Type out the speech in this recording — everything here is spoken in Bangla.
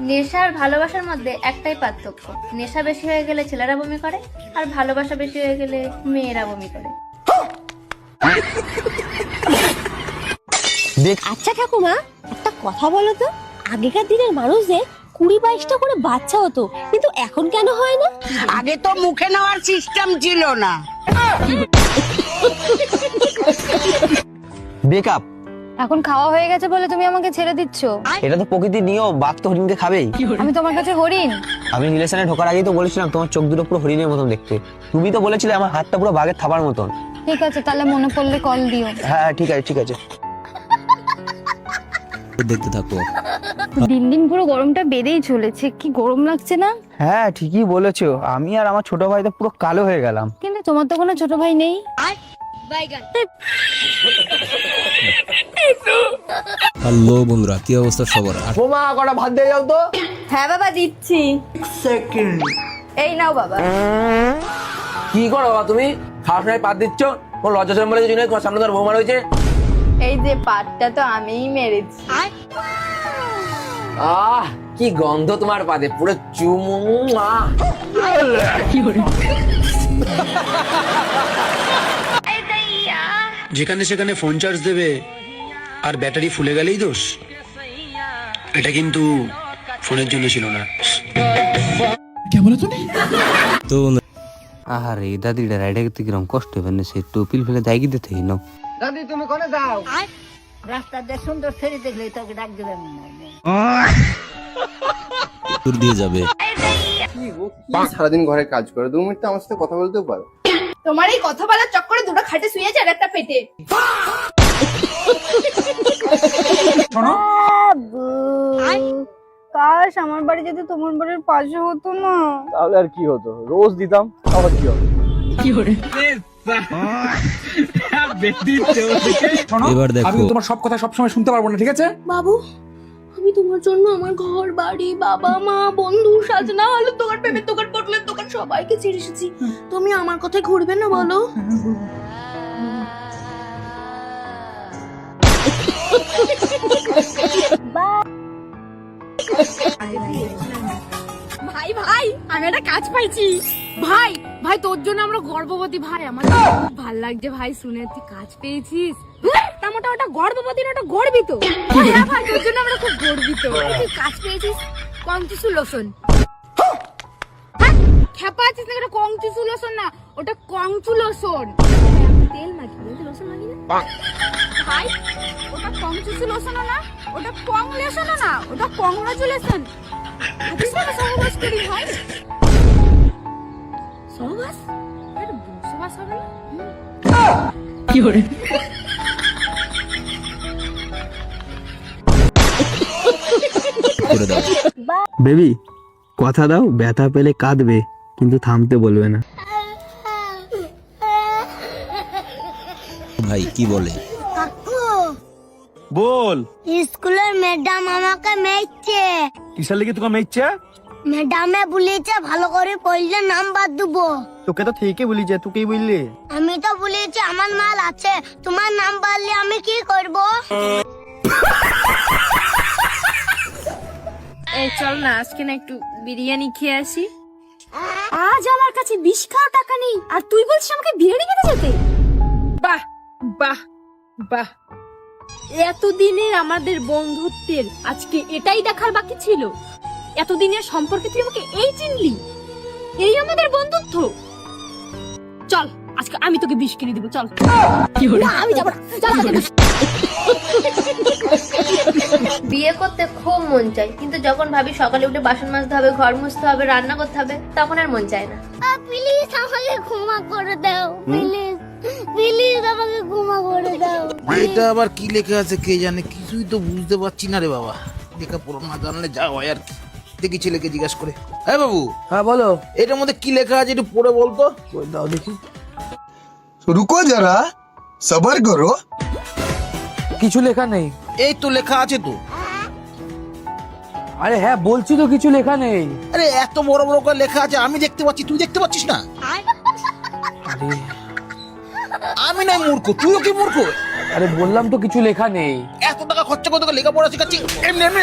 নেশা আর ভালোবাসার মধ্যে একটাই পার্থক্য, নেশা বেশি হয়ে গেলে ছেলেরা বমি করে আর ভালোবাসা বেশি হয়ে গেলে মেয়েরা বমি করে। আচ্ছা ঠাকুমা, একটা কথা বলো তো, আগেকার দিনের মানুষদের 20-22টা করে বাচ্চা হতো, কিন্তু এখন কেন হয় না? আগে তো মুখে নেওয়ার সিস্টেম ছিল না। বেকআপ। এখন খাওয়া হয়ে গেছে বলে তুমি আমাকে ছেড়ে দিচ্ছ? এটা তো প্রকৃতির নিয়ম, বাঘ তো হরিণকে খাবেই। আমি তোমার কাছে হরিণ? আমি রিলেশনে ঢোকার আগেই তো বলেছিলাম তোমার চোখ দুটো পুরো হরিণের মতন দেখতে। তুমি তো বলেছিলে আমার হাতটা পুরো বাঘের থাবার মতন। ঠিক আছে, তাহলে মনে পড়লে কল দিও। হ্যাঁ ঠিক আছে ঠিক আছে। দেখতে থাকো। দিন দিন পুরো গরমটা বেড়েই চলেছে, কি গরম লাগছে না? হ্যাঁ ঠিকই বলেছো, আমি আর আমার ছোট ভাই তো পুরো কালো হয়ে গেলাম। কিন্তু তোমার তো কোনো ছোট ভাই নেই। হ্যালো বন্ধুরা, কি অবস্থা সবার? বোমা কটা ভাত দিয়ে যাও তো। হ্যাঁ বাবা, দিচ্ছি। এই নাও বাবা। কি করো বাবা তুমি? খাওয়ার সময় পাত দিচ্ছ? কোন লজ্জা শরম বলে কিছু নেই? তোমার সামনে তোমার বৌমা রয়েছে। এই যে পাটটা তো আমিই মেরেছি। আহ কি গন্ধ তোমার পাতে, পুরো চুমু। যেখানে সেখানে ফোন চার্জ দেবে আর ব্যাটারি ফুলে গেলেই দোষ। এটা কিন্তু ফোনের জন্য ছিল না। তো আরে দাদিটা রাইডে করতে কিরম কষ্ট হবে না, সে টোপিল ফেলে দায় গিয়ে থেকে নাও। দাদি তুমি কোনে যাও? রাস্তা দিয়ে সুন্দর ছেড়ে দেখলে তোকে ডাক দেবে দূর দিয়ে যাবে। সারাদিন ঘরে কাজ করে, 2 মিনিট আমার সাথে কথা বলতেও পারো? তোমার এই কথা বলার চক্করে দুটো খাটে শুয়েছে আর একটা পেটে। কাশ আমার বাড়ি যদি তোমার বাড়ির পাশে হতো না। তাহলে আর কি হতো, রোজ দিতাম, আবার কি হবে? এবার দেখো, আমি তোমার সব কথা সবসময় শুনতে পারবো না, ঠিক আছে? বাবু, আমি তোমার জন্য আমার ঘর বাড়ি, বাবা মা, বন্ধু, সাজনা, আলুর দোকান, পেঁপের দোকান, পটলের দোকান সবাইকে ছেড়ে এসেছি। তুমি আমার কথায় ঘুরবে না বলো? ভাই ভাই, আমি একটা কাজ পাইছি। ভাই ভাই, তোর জন্য আমরা গর্ভবতী। ভাই আমার খুব ভালো লাগছে ভাই শুনে, তুই কাজ পেয়েছিস। মোটা ওটা গর্ভবতী না, ওটা গর্বিত। হ্যাঁ ভাই, তোর জন্য আমরা খুব গর্বিত। তুই কাজ পেয়েছিস কংচুসুলোশন। খেপা আছিস না, এটা কংচুসুলোশন না, ওটা কংচুলোশন। তেল মাখিয়ে লোশন মাখি না ভাই, ওটা কংচুসুলোশন না, ওটা কংলেশন না, ওটা কংগ্রাচুলেশন। সহবাস করি ভাই। সহবাস? এটা বসবাস হবে না? কি করে? করে দাও। বেবি কথা দাও, ব্যথা পেলে কাঁদবে কিন্তু থামতে বলবে না। ভাই কি বলে? বল। স্কুলের ম্যাডাম আমাকে মেয়েছে। কিসের লেগে তোকে মেয়েছে? ম্যাডামে বলেছে ভালো করে পড়লে নাম্বার দেবো। তোকে তো ঠিকই বলিছে, তুই বললি? আমি তো বলেছি আমার মাল আছে, তোমার নাম বললে আমি কি করব? এই চল না, আজকে না একটু বিরিয়ানি খেয়ে আসি। আজ আমার কাছে 20 খাওয়া টাকা নেই আর তুই বলছিস আমাকে বিরিয়ানি খেতে যেতে? বাহ বাহ বাহ, এতদিনের আমাদের বন্ধুত্বের আজকে এটাই দেখার বাকি ছিল। এতদিনের সম্পর্কে তুই আমাকে এই চিনলি? এই আমাদের বন্ধুত্ব? চল আজকে আমি তোকে 20 কিনে দিব, চল। কি হলো? আমি যাব না, চল আগে। বিয়ে করতে খুব মন চায়, কিন্তু যখন ভাবি সকালে উঠে বাসন মাজতে হবে, ঘর মুছতে হবে, রান্না করতে হবে, তখন আর মন চায় না। প্লিজ আমাকে ক্ষমা করে দাও, প্লিজ প্লিজ আমাকে ক্ষমা করে দাও। এটা আবার কি লেখা আছে কে জানে, কিছুই তো বুঝতে পারছি না রে বাবা। লেখা পড়ো না জানলে যা হয় আর কি। দেখি ছেলেকে জিজ্ঞাসা করে। হ্যাঁ বাবু। হ্যাঁ বলো। এটার মধ্যে কি লেখা আছে একটু পড়ে বলতো। দাও দেখি। রুকো যারা, সবার করো। কিছু লেখা নেই। এই তো লেখা আছে তো। আরে হ্যাঁ বলছি তো, কিছু লেখা নেই। আরে এত বড় বড় করে লেখা আছে, আমি দেখতে পাচ্ছি, তুই দেখতে পাচ্ছিস না? আরে আমি নাই মূর্খ, তুইও কি মূর্খ? আরে বললাম তো কিছু লেখা নেই। এত টাকা খরচা করে তোকে লেখাপড়া শেখাচ্ছি, এমনি এমনি